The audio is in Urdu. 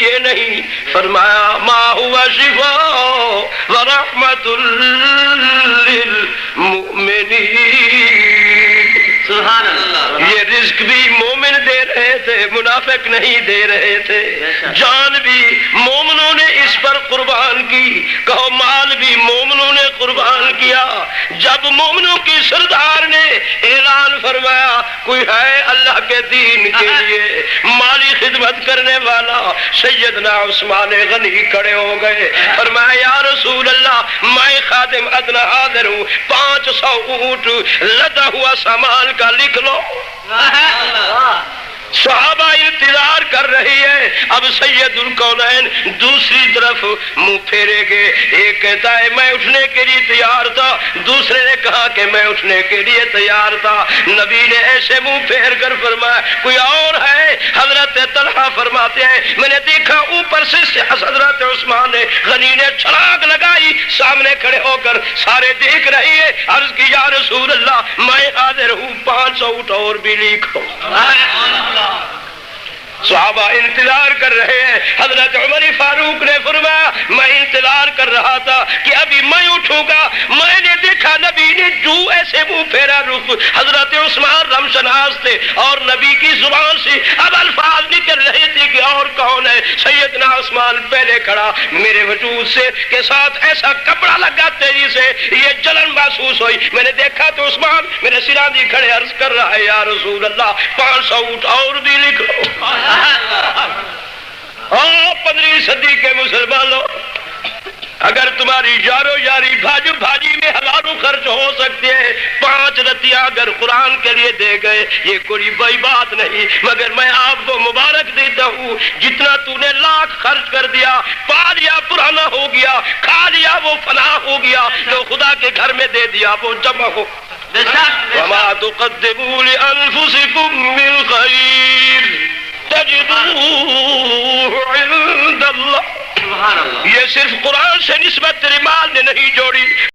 لیے نہیں، فرمایا ما ہوا شفاء ورحمۃ للمؤمنین۔ سبحان اللہ۔ یہ رزق بھی مومن دے رہے تھے، منافق نہیں دے رہے تھے، جان بھی مومنوں نے اس پر قربان کی، کہو مال بھی مومنوں نے قربان کیا۔ جب مومنوں کی سردار نے اعلان فرمایا کوئی ہے اللہ کے دین کے لیے مالی خدمت کرنے والا، سیدنا عثمان غنی کھڑے ہو گئے، فرمایا یا رسول اللہ میں خادم ادنا حاضر ہوں، 500 اونٹ لدا ہوا سامان کا لکھ لو۔ صحابہ انتظار کر رہی ہے، اب سید الکونین دوسری طرف منہ پھیرے گے، ایک کہتا ہے میں اٹھنے کے لیے تیار تھا، دوسرے نے کہا کہ میں اٹھنے کے لیے تیار تھا۔ نبی نے ایسے منہ پھیر کر فرمایا کوئی اور ہے؟ حضرت طلحہ فرماتے ہیں میں نے دیکھا اوپر سے حضرت عثمان غنی نے چھلانگ لگائی، سامنے کھڑے ہو کر سارے دیکھ رہی ہے، عرض کی یا رسول اللہ میں حاضر ہوں، 500 اونٹ اور بھی لکھ دو۔ صحابہ انتظار کر رہے ہیں، حضرت عمر فاروق نے فرمایا میں انتظار کر رہا تھا کہ ابھی میں اٹھوں گا، میں نے دیکھا نبی نے جو ایسے منہ پھیرا، رخ حضرت عثمان رمشناس تھے اور نبی کی زبان سے اب الفاظ نکل رہے تھے کہ اور کون ہے؟ سیدنا عثمان پہلے کھڑا، میرے وجود سے کے ساتھ ایسا کپڑا لگا تیزی سے یہ جلن محسوس ہوئی، میں نے دیکھا تو عثمان میرے سرادی کھڑے عرض کر رہا ہے یا رسول اللہ 500 اونٹ اور بھی لکھ لو۔ 15ویں صدی کے مسلمانوں، اگر تمہاری یارو یاری بھاجو بھاجی میں ہزاروں خرچ ہو سکتے ہیں، 5 رتیہ اگر قرآن کے لیے دے گئے یہ کوئی بڑی بات نہیں، مگر میں آپ کو مبارک دیتا ہوں جتنا تو نے لاکھ خرچ کر دیا، پا لیا پرانا ہو گیا، کھا لیا وہ فنا ہو گیا، جو خدا کے گھر میں دے دیا وہ جمع ہو۔ وما تقدموا لأنفسكم من خير تجدوه عند اللہ۔ یہ صرف قرآن سے نسبت تیرے مال نے نہیں جوڑی،